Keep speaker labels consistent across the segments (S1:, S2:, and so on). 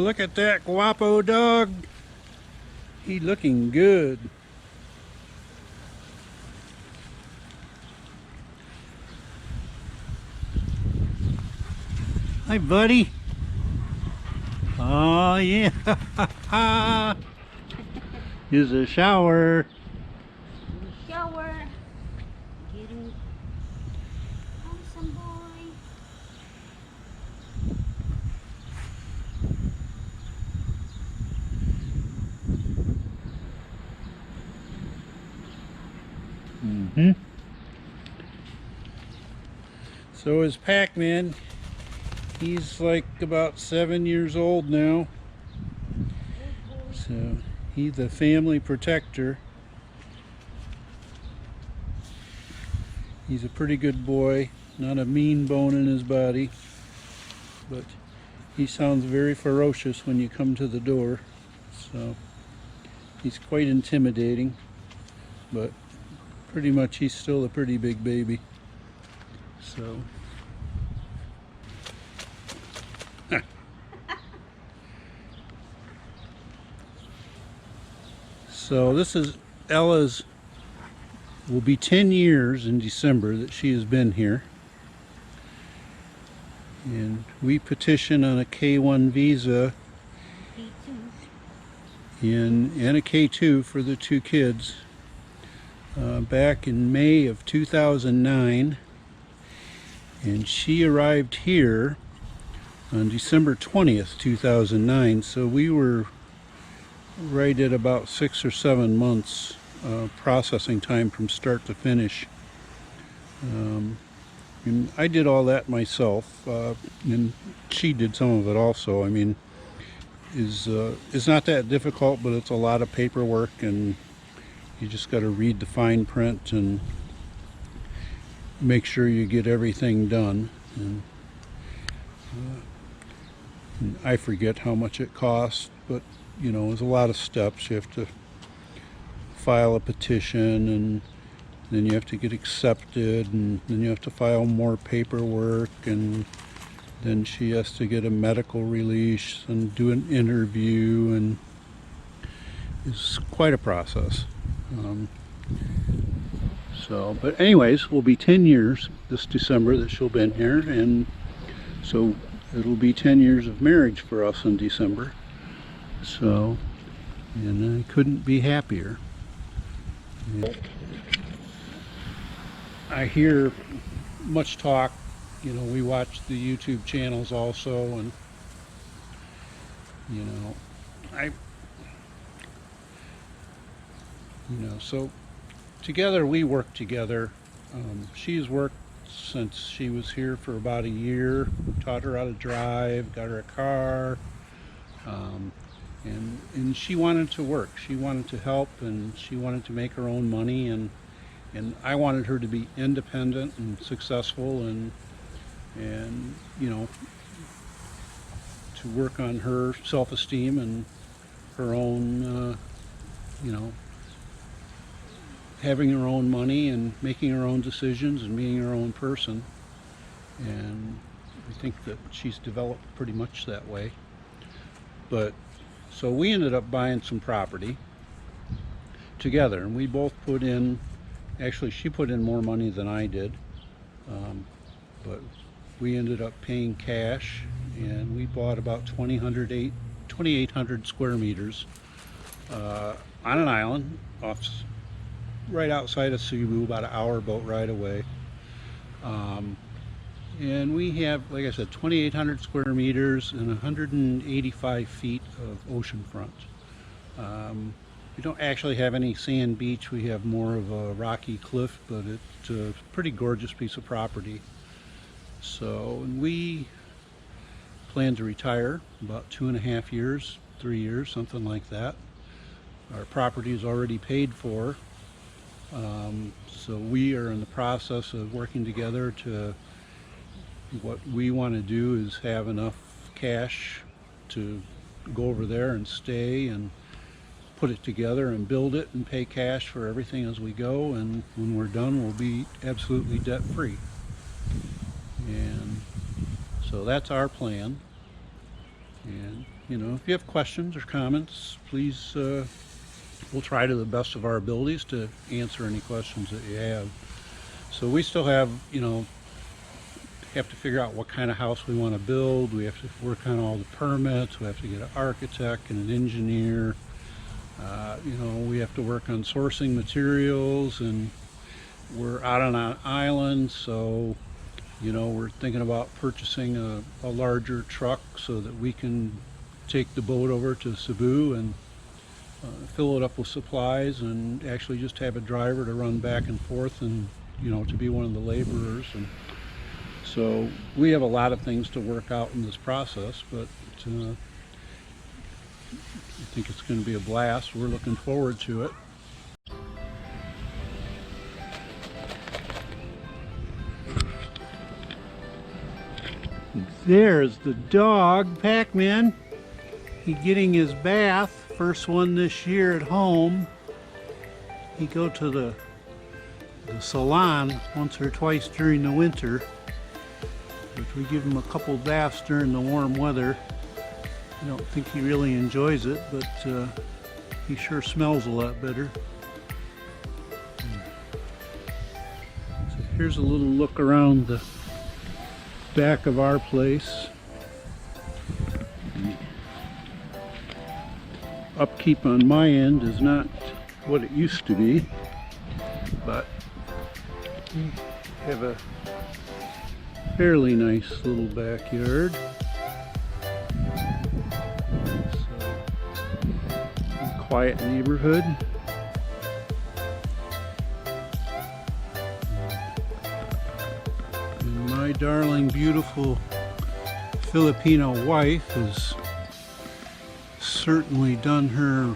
S1: look at that guapo dog. He looking good. Hi, buddy. Oh, yeah. Here's a shower.
S2: Shower. Getting awesome boy.
S1: So is Pacman. He's like about 7 years old now. So he's the family protector. He's a pretty good boy, not a mean bone in his body, but he sounds very ferocious when you come to the door. So he's quite intimidating, but pretty much he's still a pretty big baby. So this is Ella's, will be 10 years in December that she has been here. And we petitioned on a K1 visa and a K2 for the two kids back in May of 2009. And she arrived here on December 20th, 2009. So we were right at about 6 or 7 months processing time from start to finish. And I did all that myself, and she did some of it also. I mean, it's not that difficult, but it's a lot of paperwork, and you just got to read the fine print and make sure you get everything done. And I forget how much it costs, but you know, there's a lot of steps. You have to file a petition, and then you have to get accepted, and then you have to file more paperwork, and then she has to get a medical release and do an interview, and it's quite a process. But anyways, will be 10 years this December that she'll been here, and so it'll be 10 years of marriage for us in December. So, and I couldn't be happier. I hear much talk, you know, we watch the YouTube channels also, and you know, so together we work together. She's worked since she was here for about a year, taught her how to drive, got her a car. And she wanted to work. She wanted to help, and she wanted to make her own money, and I wanted her to be independent and successful, and you know, to work on her self-esteem and her own, you know, having her own money and making her own decisions and being her own person. And I think that she's developed pretty much that way. But so we ended up buying some property together, and we both put in, actually she put in more money than I did, but we ended up paying cash, and we bought about 2,800 square meters on an island right outside of Cebu, about an hour boat ride away. And we have, like I said, 2,800 square meters and 185 feet of ocean front. We don't actually have any sand beach. We have more of a rocky cliff, but it's a pretty gorgeous piece of property. So, and we plan to retire about 2.5 years, 3 years, something like that. Our property is already paid for. So we are in the process of working together to, what we want to do is have enough cash to go over there and stay and put it together and build it and pay cash for everything as we go, and when we're done we'll be absolutely debt free. And so that's our plan. And, you know, if you have questions or comments, please, we'll try to the best of our abilities to answer any questions that you have. So we still have, you know, have to figure out what kind of house we want to build. We have to work on all the permits. We have to get an architect and an engineer. You know, we have to work on sourcing materials, and we're out on an island, so you know, we're thinking about purchasing a larger truck so that we can take the boat over to Cebu and fill it up with supplies, and actually just have a driver to run back and forth, and you know, to be one of the laborers. And so we have a lot of things to work out in this process, but I think it's going to be a blast. We're looking forward to it. There's the dog, Pacman. He's getting his bath, first one this year at home. He go to the salon once or twice during the winter, but we give him a couple baths during the warm weather. I don't think he really enjoys it, but he sure smells a lot better. So here's a little look around the back of our place. The upkeep on my end is not what it used to be, but we have a fairly nice little backyard. Quiet neighborhood. And my darling, beautiful Filipino wife has certainly done her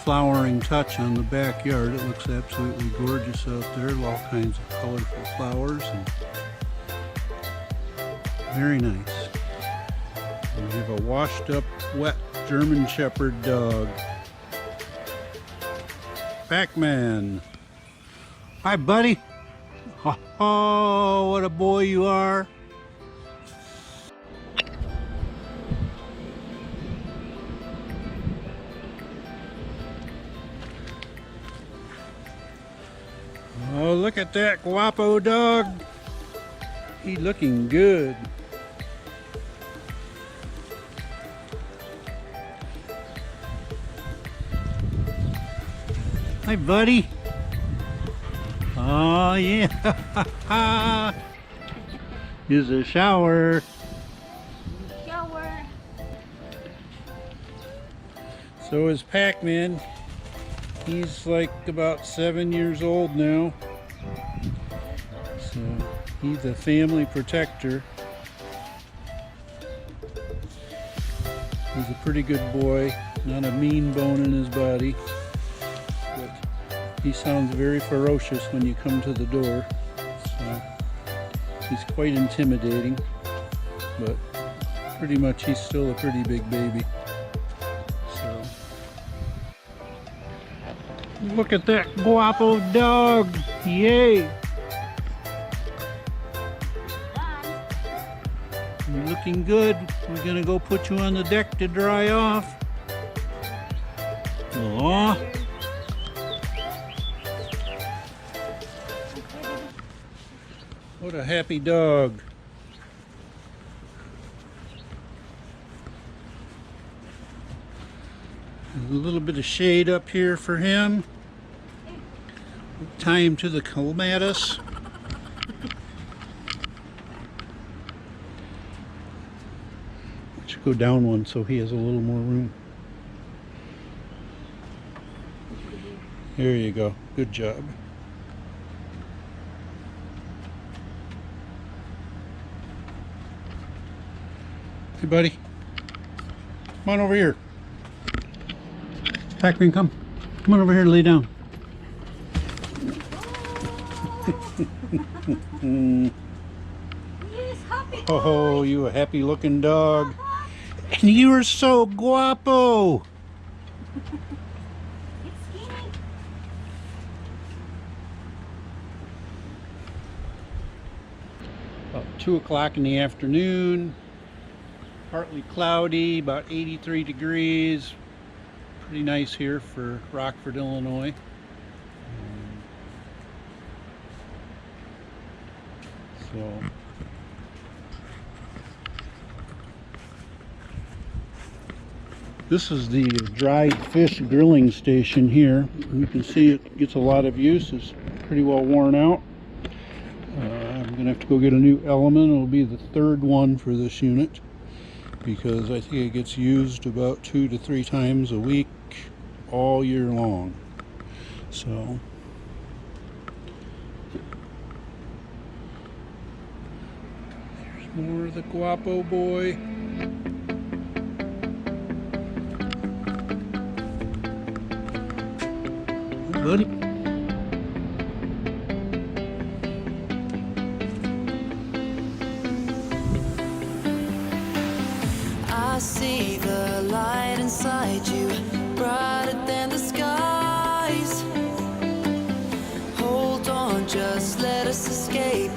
S1: flowering touch on the backyard. It looks absolutely gorgeous out there. All kinds of colorful flowers, and very nice. And we have a washed up, wet German Shepherd dog. Pacman. Hi, buddy. Oh, what a boy you are. Oh, look at that guapo dog. He's looking good. Hi, buddy. Oh, yeah. Here's a shower.
S2: Shower.
S1: So is Pacman. He's like about 7 years old now. So he's a family protector. He's a pretty good boy. Not a mean bone in his body. He sounds very ferocious when you come to the door, so he's quite intimidating, but pretty much he's still a pretty big baby. So look at that guapo dog! Yay! You're looking good. We're gonna go put you on the deck to dry off. Aww. What a happy dog. There's a little bit of shade up here for him. Tie him to the clematis. Should go down one so he has a little more room. There you go. Good job. Hey, buddy. Come on over here. Pacman, come. Come on over here and lay down.
S2: Yes, happy
S1: Oh,
S2: boy.
S1: you a happy looking dog. And you are so guapo.
S2: It's skinny.
S1: About 2 o'clock in the afternoon. Partly cloudy, about 83 degrees. Pretty nice here for Rockford, Illinois. So this is the dried fish grilling station here. You can see it gets a lot of use. It's pretty well worn out. I'm gonna have to go get a new element. It'll be the third one for this unit because I think it gets used about 2 to 3 times a week all year long. So there's more of the Guapo boy. Hey, buddy.
S3: I see the light inside you, brighter than the skies. Hold on, just let us escape.